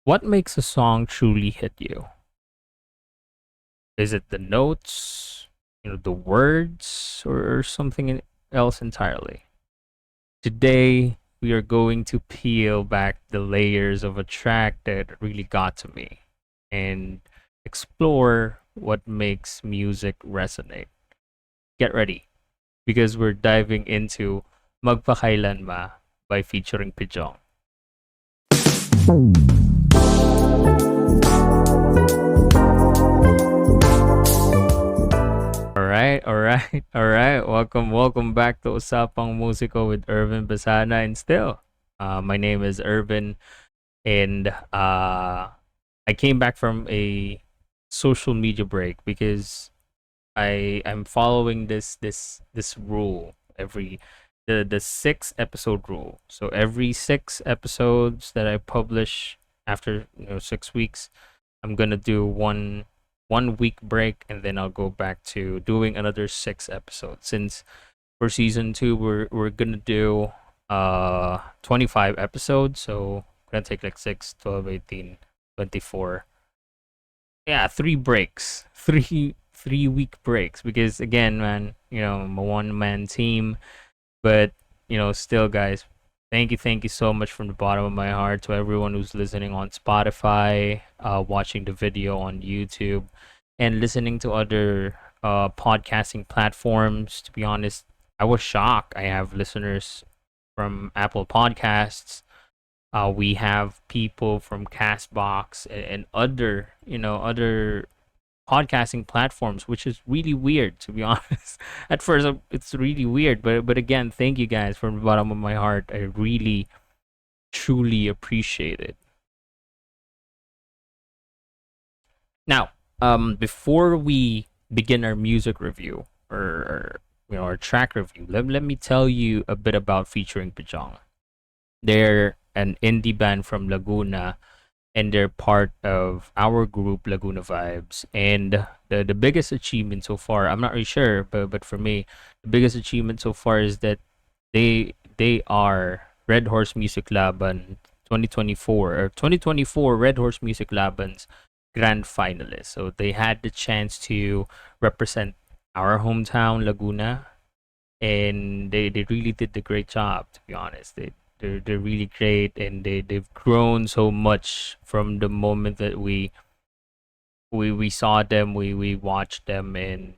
What makes a song truly hit you? Is it the notes, the words, or something else entirely? Today, we are going to peel back the layers of a track that really got to me and explore what makes music resonate. Get ready, because we're diving into Magpakailanma by featuring Pijong. All right, all right, all right. Welcome back to Usapang Musiko with Irvin Basana. And still, my name is Irvin, and I came back from a social media break because I'm following this rule every the 6 episode rule. So every 6 episodes that I publish after 6 weeks, I'm gonna do one week break, and then I'll go back to doing another 6 episodes. Since for season 2 we're gonna do 25 episodes, so gonna take like 6, 12, 18, 24. Yeah, three breaks, three week breaks, because again, man, I'm a one man team. But still, guys, thank you so much from the bottom of my heart to everyone who's listening on Spotify, watching the video on YouTube, and listening to other podcasting platforms. To be honest, I was shocked. I have listeners from Apple Podcasts. We have people from Castbox and other, other podcasting platforms, which is really weird, to be honest. At first, it's really weird, but again, thank you guys from the bottom of my heart. I really truly appreciate it. Now, before we begin our music review, or our track review, let me tell you a bit about featuring Pajong. They're an indie band from Laguna, and they're part of our group Laguna Vibes. And the biggest achievement so far, I'm not really sure, but for me, the biggest achievement so far is that they are Red Horse Musiklaban 2024 or 2024 Red Horse Musiklaban's grand finalists. So they had the chance to represent our hometown Laguna, and they really did the great job, to be honest. They're really great, and they've grown so much from the moment that we saw them, we watched them, and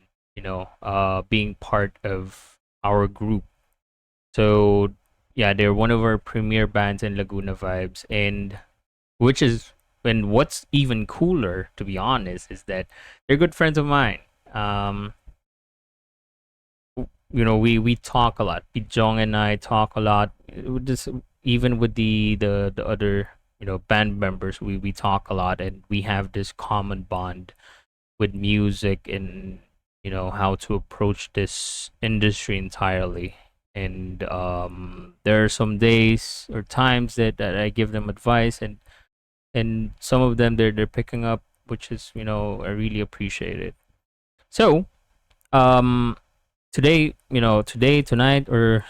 being part of our group. So yeah, they're one of our premier bands in Laguna Vibes. And which is and what's even cooler, to be honest, is that they're good friends of mine. um we talk a lot. Pijong and I talk a lot. Just even with the other band members, we talk a lot, and we have this common bond with music, and how to approach this industry entirely. And there are some days or times that I give them advice, and some of them they're picking up, which is I really appreciate it. So um today, tonight, or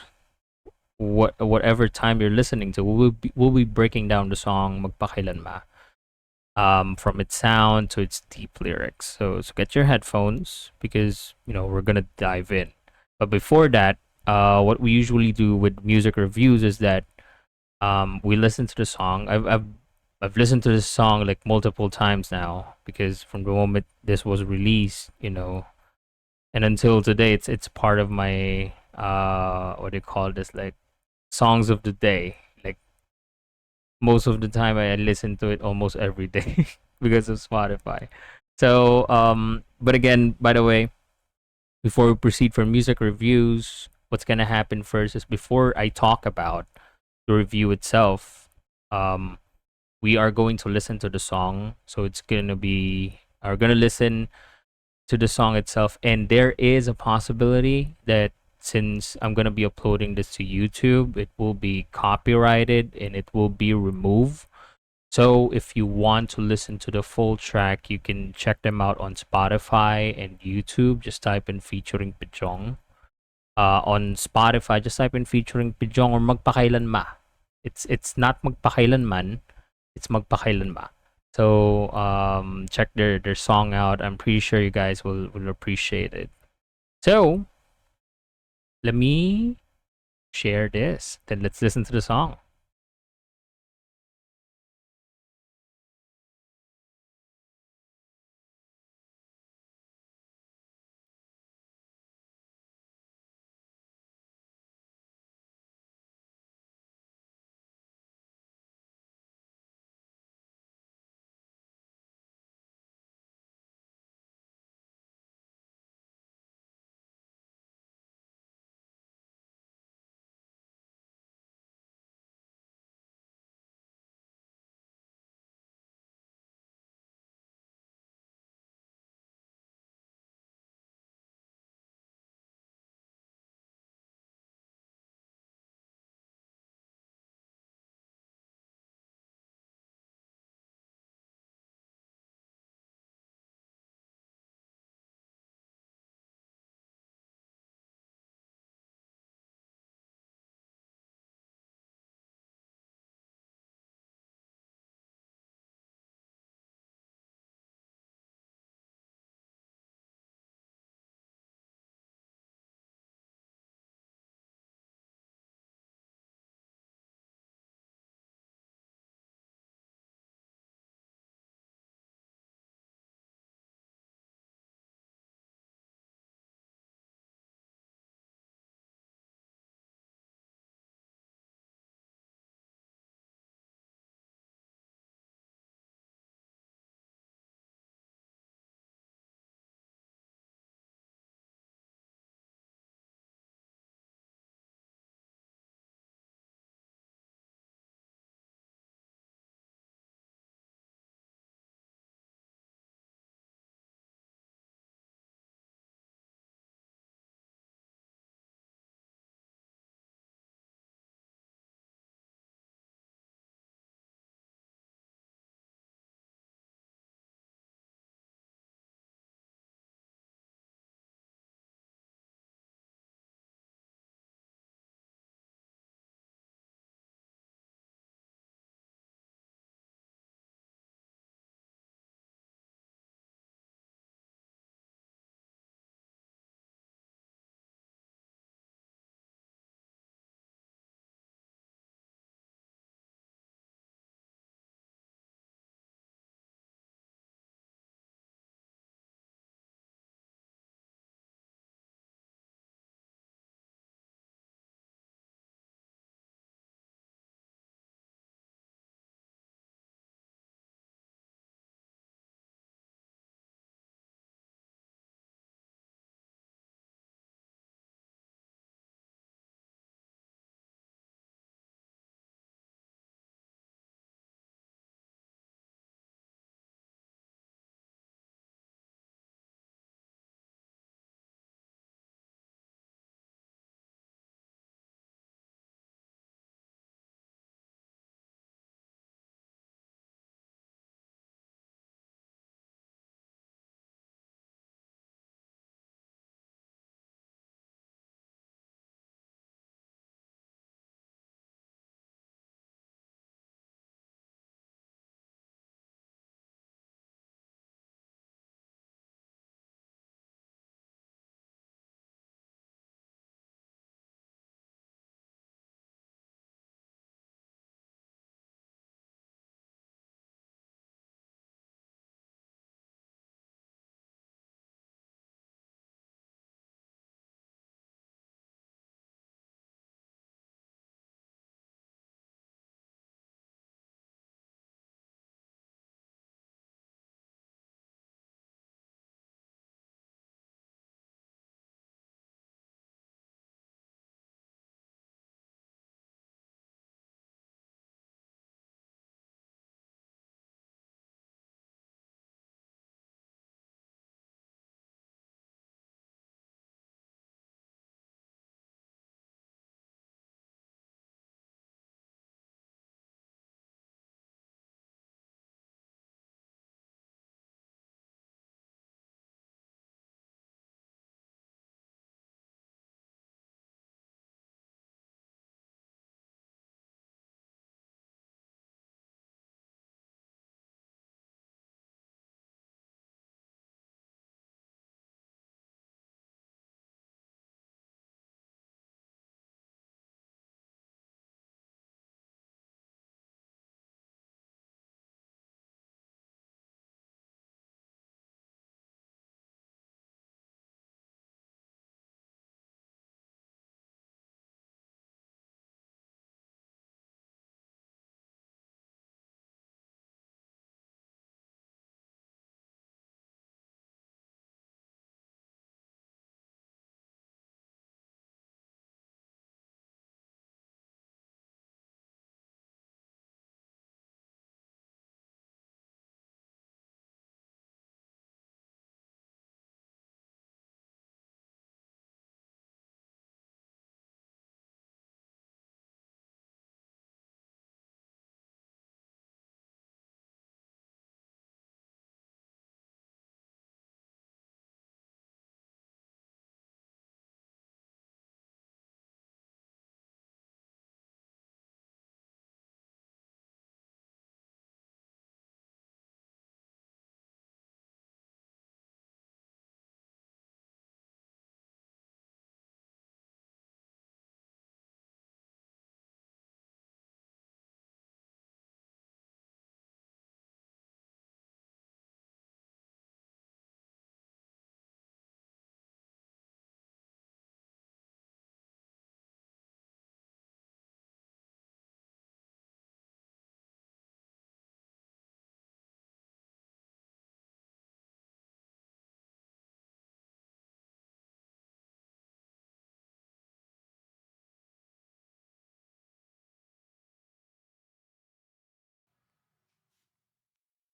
whatever time you're listening to, we'll be breaking down the song Magpakailanma, from its sound to its deep lyrics. So get your headphones, because we're gonna dive in. But before that, what we usually do with music reviews is that we listen to the song. I've listened to this song like multiple times now, because from the moment this was released, and until today, it's part of my what do you call this, like songs of the day. Like most of the time, I listen to it almost every day because of Spotify. So but again, by the way, before we proceed for music reviews, what's gonna happen first is, before I talk about the review itself, um we are going to listen to the song. So it's gonna be are gonna listen to the song itself. And there is a possibility that, since I'm going to be uploading this to YouTube, it will be copyrighted and it will be removed. So if you want to listen to the full track, you can check them out on Spotify and YouTube. Just type in featuring Pijong. On Spotify, just type in featuring Pijong or Magpakailanma. It's not Magpakailanman. It's Magpakailanma. So check their song out. I'm pretty sure you guys will appreciate it. So let me share this. Then let's listen to the song.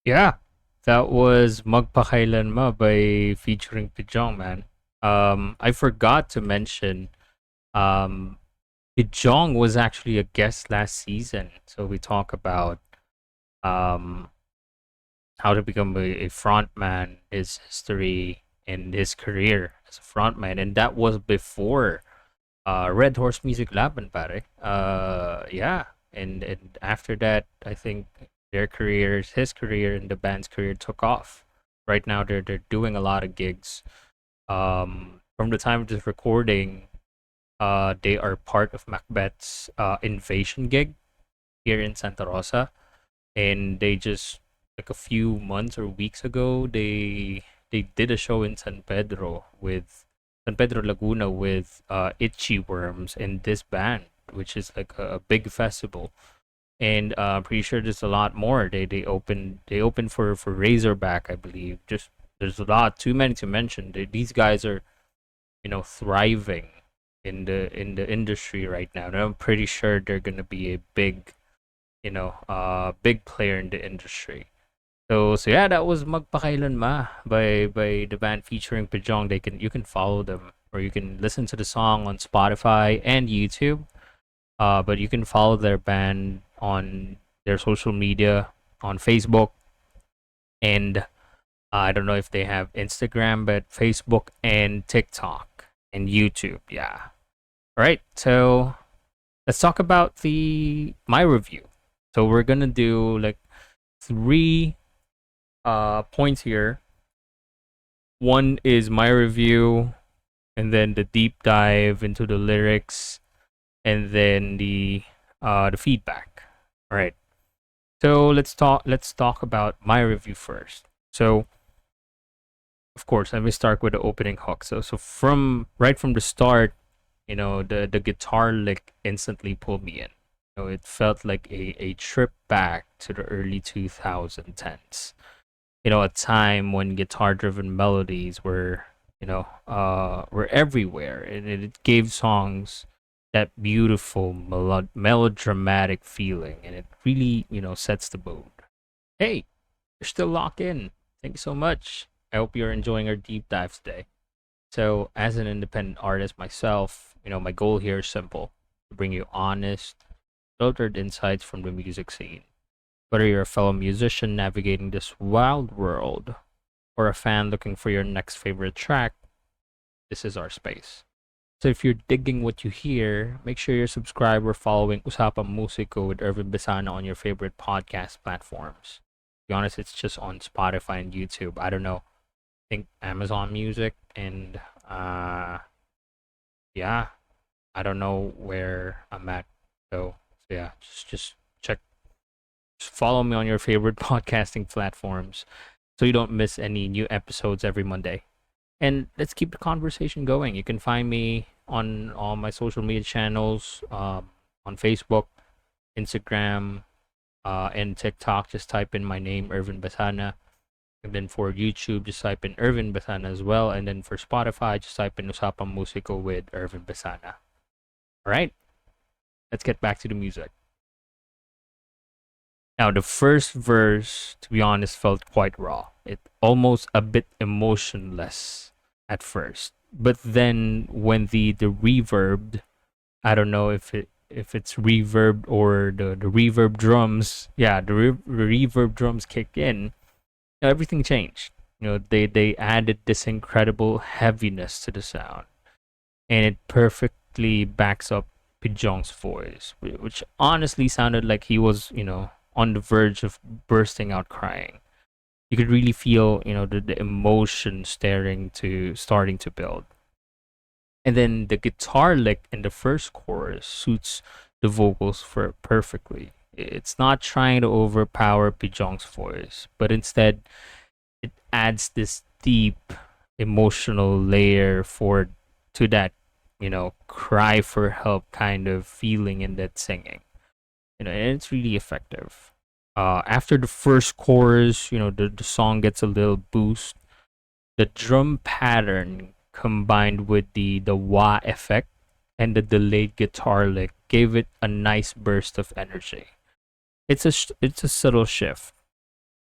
Yeah, that was Magpakailanma by featuring Pijong, man. I forgot to mention um Pijong was actually a guest last season. So we talk about um how to become a front man, his history and his career as a front man, and that was before Red Horse Musiklaban, pare. Yeah, and after that, I think his career, and the band's career took off. Right now, they're doing a lot of gigs. From the time of this recording, they are part of Macbeth's invasion gig here in Santa Rosa, and they just like a few months or weeks ago, they did a show in San Pedro Laguna with Itchy Worms and this band, which is like a big festival. And I'm pretty sure there's a lot more. They opened for Razorback, I believe. Just there's a lot, too many to mention. These guys are thriving in the industry right now. And I'm pretty sure they're gonna be a big player in the industry. So yeah, that was Magpakailanma by the band featuring Pajong. You can follow them, or you can listen to the song on Spotify and YouTube. But you can follow their band on their social media on Facebook, and I don't know if they have Instagram, but Facebook and TikTok and YouTube. Yeah. All right. So let's talk about the my review. So we're gonna do like three points here. One is my review, and then the deep dive into the lyrics, and then the feedback. All right. So let's talk about my review first. So of course, let me start with the opening hook. So from right from the start, the guitar lick instantly pulled me in. It felt like a trip back to the early 2010s. A time when guitar driven melodies were everywhere, and it gave songs that beautiful melodramatic feeling, and it really sets the mood. Hey, you're still locked in. Thank you so much. I hope you're enjoying our deep dive today. So, as an independent artist myself, my goal here is simple: to bring you honest, filtered insights from the music scene. Whether you're a fellow musician navigating this wild world, or a fan looking for your next favorite track, this is our space. So if you're digging what you hear, make sure you're subscribed or following Usapang Musiko with Irvin Bisana on your favorite podcast platforms. To be honest, it's just on Spotify and YouTube. I don't know. I think Amazon Music and yeah, I don't know where I'm at. So yeah, just check. Just follow me on your favorite podcasting platforms so you don't miss any new episodes every Monday. And let's keep the conversation going. You can find me on all my social media channels, on Facebook, Instagram, and TikTok. Just type in my name, Irvin Basana. And then for YouTube, just type in Irvin Basana as well. And then for Spotify, just type in Usapang Musiko with Irvin Basana. All right, let's get back to the music. Now, the first verse, to be honest, felt quite raw. It almost a bit emotionless at first, but then when the reverb, I don't know if it's reverb or the reverb drums. Yeah, the reverb drums kicked in. Everything changed. They added this incredible heaviness to the sound, and it perfectly backs up Pijong's voice, which honestly sounded like he was on the verge of bursting out crying. You could really feel the emotion starting to build. And then the guitar lick in the first chorus suits the vocals for perfectly. It's not trying to overpower Pijong's voice, but instead it adds this deep emotional layer to that cry for help kind of feeling in that singing. And it's really effective. After the first chorus, the song gets a little boost. The drum pattern combined with the wah effect and the delayed guitar lick gave it a nice burst of energy. It's a subtle shift,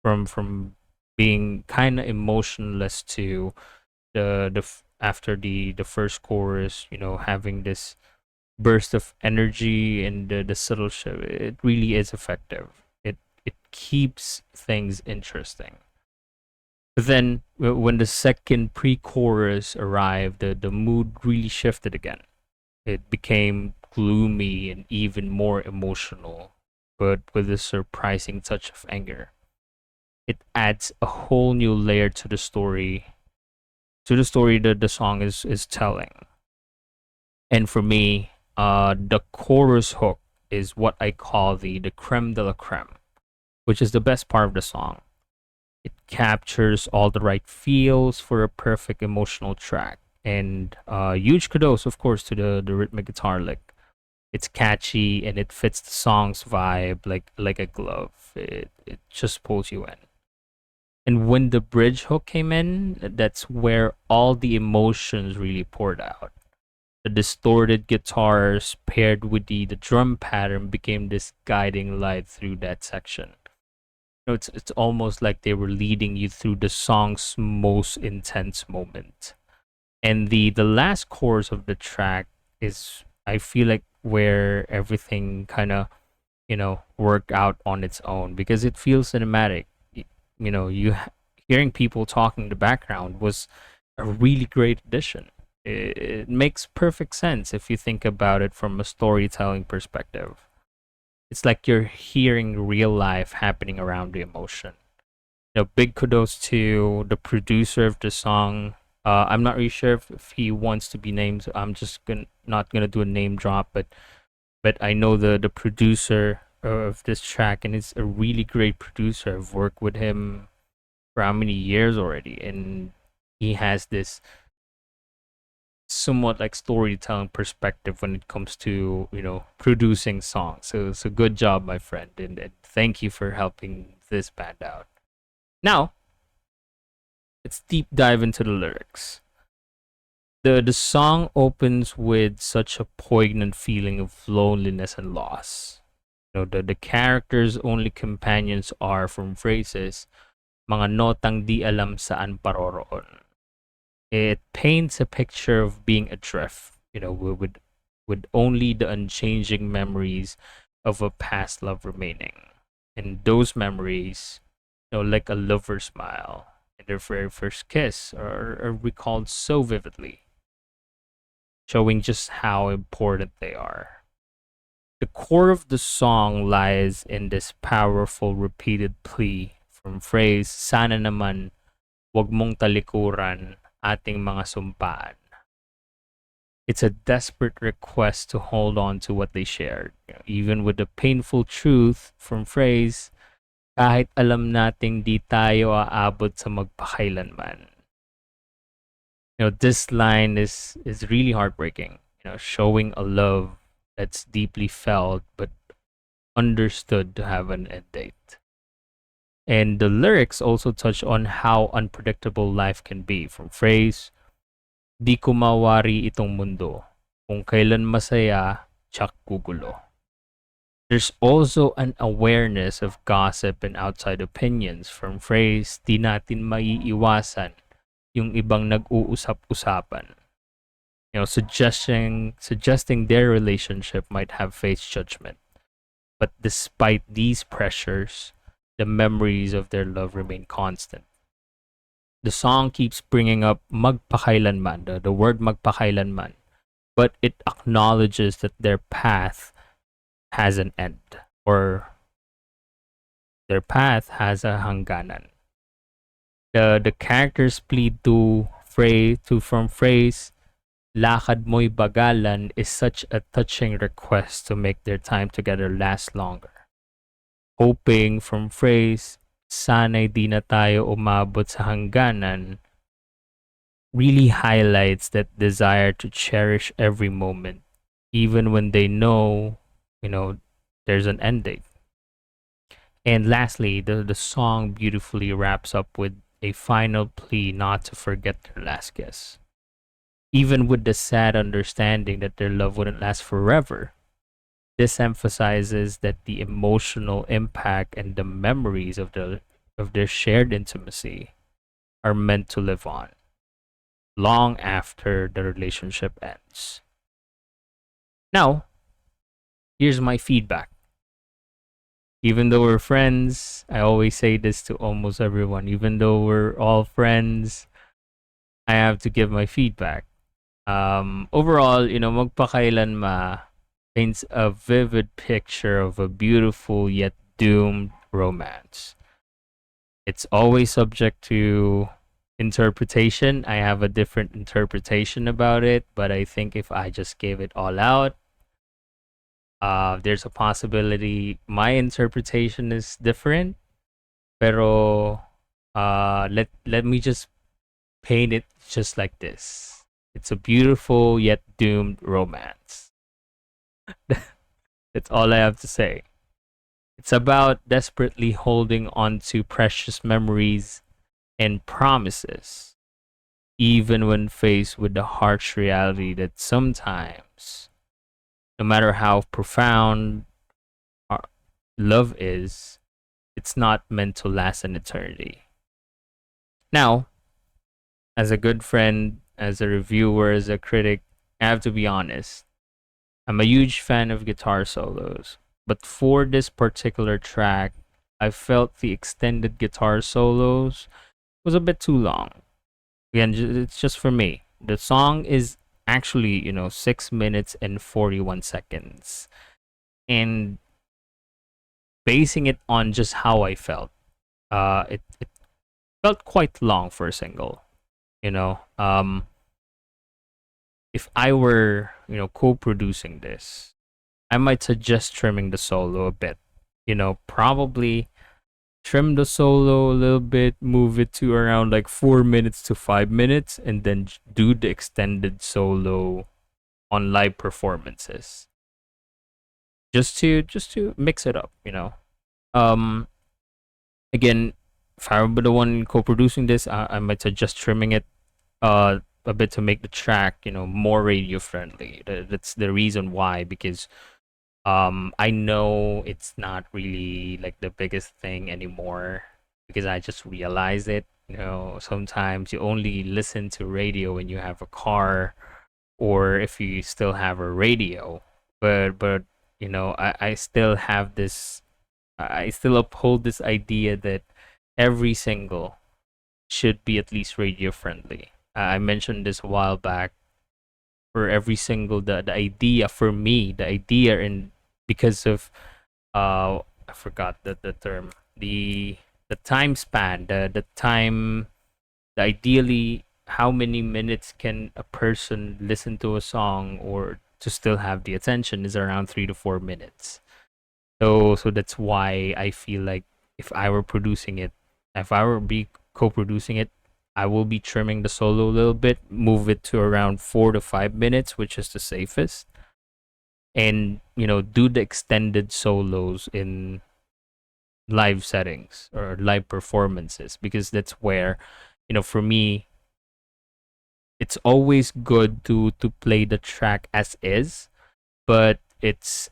from being kind of emotionless to after the first chorus, having this burst of energy and the subtle shift. It really is effective. It keeps things interesting. But then when the second pre-chorus arrived, the mood really shifted again. It became gloomy and even more emotional, but with a surprising touch of anger. It adds a whole new layer to the story that the song is telling. And for me, the chorus hook is what I call the creme de la creme, which is the best part of the song. It captures all the right feels for a perfect emotional track. And huge kudos, of course, to the rhythmic guitar lick. It's catchy and it fits the song's vibe like a glove. It just pulls you in. And when the bridge hook came in, that's where all the emotions really poured out. The distorted guitars paired with the drum pattern became this guiding light through that section. It's almost like they were leading you through the song's most intense moment. And the last chorus of the track is, I feel like, where everything kind of work out on its own because it feels cinematic. Hearing people talking in the background was a really great addition. It makes perfect sense if you think about it from a storytelling perspective. It's like you're hearing real life happening around the emotion. Big kudos to the producer of the song. I'm not really sure if he wants to be named. So I'm just not gonna do a name drop, but I know the producer of this track, and it's a really great producer. I've worked with him for how many years already, and he has this somewhat like storytelling perspective when it comes to producing songs. So good job, my friend, and thank you for helping this band out. Now let's deep dive into the lyrics. The song opens with such a poignant feeling of loneliness and loss. The characters' only companions are from phrases, mga notang di alam saan paroroon. It paints a picture of being adrift, with only the unchanging memories of a past love remaining. And those memories, like a lover's smile and their very first kiss, are recalled so vividly, showing just how important they are. The core of the song lies in this powerful repeated plea from phrase, sana naman, wag mong talikuran ating mga sumpaan. It's a desperate request to hold on to what they shared, even with the painful truth from phrase, kahit alam nating di tayo aabot sa magpakailanman. This line is really heartbreaking. Showing a love that's deeply felt but understood to have an end date. And the lyrics also touch on how unpredictable life can be, from phrase, di ko mawari itong mundo, kung kailan masaya, tsak gugulo. There's also an awareness of gossip and outside opinions, from phrase, di natin maiiwasan yung ibang nag-uusap-usapan. Suggesting their relationship might have faced judgment. But despite these pressures, the memories of their love remain constant. The song keeps bringing up magpakailanman, the word magpakailanman, but it acknowledges that their path has an end, or their path has a hangganan. The characters plead from phrase lakad mo'y bagalan is such a touching request to make their time together last longer. Hoping from phrase sana'y di na tayo umabot sa hangganan really highlights that desire to cherish every moment, even when they know, there's an end date. And lastly, the song beautifully wraps up with a final plea not to forget their last kiss. Even with the sad understanding that their love wouldn't last forever, this emphasizes that the emotional impact and the memories of of their shared intimacy are meant to live on long after the relationship ends. Now, here's my feedback. Even though we're friends, I always say this to almost everyone. Even though we're all friends, I have to give my feedback. Overall, Magpakailanma paints a vivid picture of a beautiful yet doomed romance. It's always subject to interpretation. I have a different interpretation about it, but I think if I just gave it all out, there's a possibility my interpretation is different. Pero let me just paint it just like this. It's a beautiful yet doomed romance. That's all I have to say. It's about desperately holding on to precious memories and promises, even when faced with the harsh reality that sometimes, no matter how profound our love is, it's not meant to last an eternity. Now, as a good friend, as a reviewer, as a critic, I have to be honest. I'm a huge fan of guitar solos, but for this particular track, I felt the extended guitar solos was a bit too long. Again, it's just for me. The song is actually, 6 minutes and 41 seconds. And basing it on just how I felt, it felt quite long for a single. You know, if I were, co-producing this, I might suggest trimming the solo a bit. Probably trim the solo a little bit, move it to around like 4 minutes to 5 minutes, and then do the extended solo on live performances. Just to mix it up. Um, again, if I were the one co-producing this, I might suggest trimming it a bit to make the track more radio friendly. That's the reason why, because I know it's not really like the biggest thing anymore, because I just realized it. Sometimes you only listen to radio when you have a car, or if you still have a radio. But I still have this. I still uphold this idea that every single should be at least radio friendly. I mentioned this a while back. For every single, the idea for me, the idea, and because of I forgot the term, the time span, the time, the ideally how many minutes can a person listen to a song or to still have the attention is around 3 to 4 minutes. So that's why I feel like if I were producing it, if I were be co-producing it, I will be trimming the solo a little bit, move it to around 4 to 5 minutes, which is the safest, and do the extended solos in live settings or live performances, because that's where, for me, it's always good to play the track as is, but it's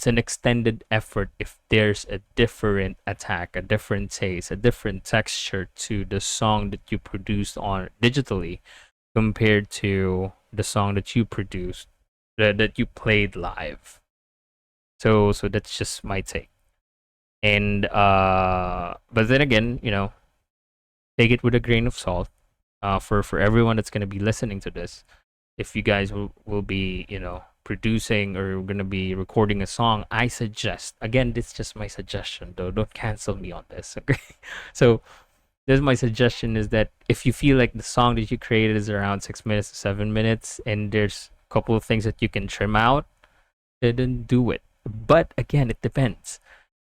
an extended effort if there's a different attack, a different taste, a different texture to the song that you produced on digitally compared to the song that you produced, that you played live. So that's just my take. And but then again, take it with a grain of salt. For everyone that's gonna be listening to this, if you guys will be producing or gonna be recording a song, I suggest, again, this is just my suggestion though, don't cancel me on this, okay? So this is my suggestion, is that if you feel like the song that you created is around 6 minutes to 7 minutes and there's a couple of things that you can trim out, then do it. But again, it depends.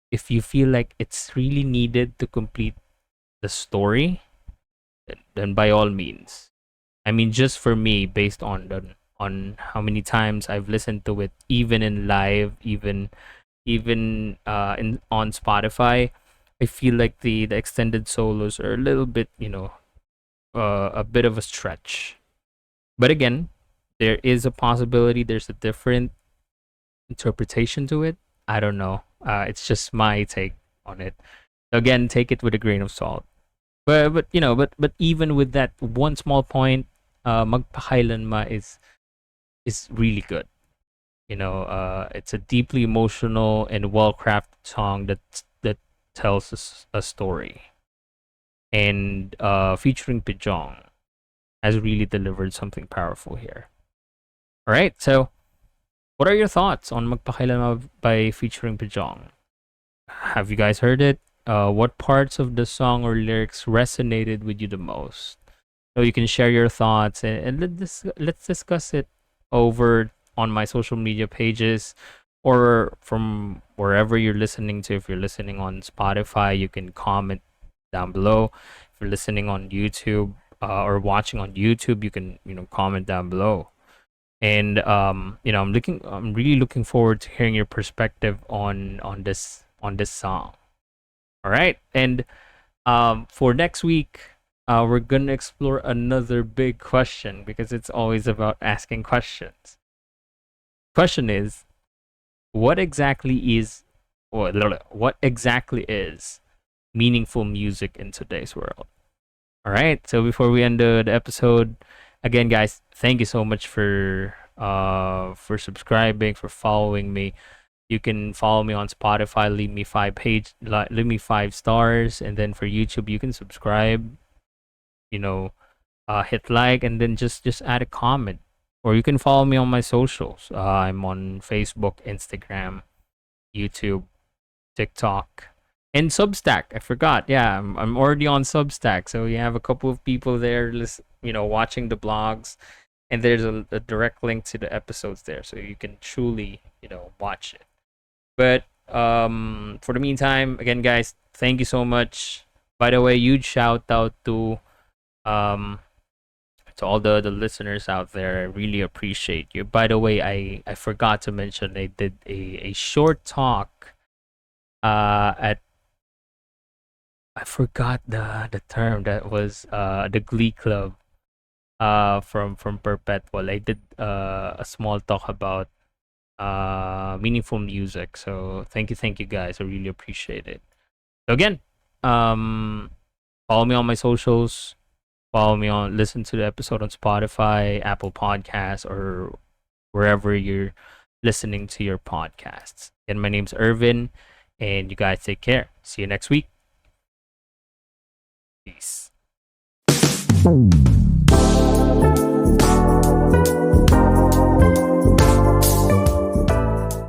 If you feel like it's really needed to complete the story, then by all means. I mean, just for me, based on how many times I've listened to it, even in live, even in on Spotify, I feel like the extended solos are a little bit, a bit of a stretch. But again, there is a possibility there's a different interpretation to it. I don't know. It's just my take on it. Again, take it with a grain of salt. But even with that one small point, Magpakailanma is really good. It's a deeply emotional and well-crafted song that tells us a story. And featuring Pijong has really delivered something powerful here. All right, so what are your thoughts on Magpakailanma by featuring Pijong? Have you guys heard it? What parts of the song or lyrics resonated with you the most? So you can share your thoughts, and let's discuss it over on my social media pages or from wherever you're listening to. If you're listening on Spotify, you can comment down below. If you're listening on YouTube or watching on YouTube, you can comment down below. And I'm really looking forward to hearing your perspective on this song. All right, and for next week, we're gonna explore another big question because it's always about asking questions. Question is, what exactly is what exactly is meaningful music in today's world? All right. So before we end the episode, again, guys, thank you so much for subscribing, for following me. You can follow me on Spotify. Leave me 5 stars, and then for YouTube, you can subscribe. You know, hit like, and then just add a comment. Or you can follow me on my socials. I'm on Facebook, Instagram, YouTube, TikTok, and Substack. I forgot. Yeah, I'm already on Substack. So you have a couple of people there, watching the blogs, and there's a direct link to the episodes there, so you can truly, watch it. But for the meantime, again, guys, thank you so much. By the way, huge shout out um to all the listeners out there. I really appreciate you. By the way, I forgot to mention I did a short talk at I forgot the term that was the Glee Club from Perpetual. I did a small talk about meaningful music. So thank you guys. I really appreciate it. So again, um follow me on my socials. Follow me on listen to the episode on Spotify, Apple Podcasts, or wherever you're listening to your podcasts. And my name's Irvin, and you guys take care. See you next week. Peace.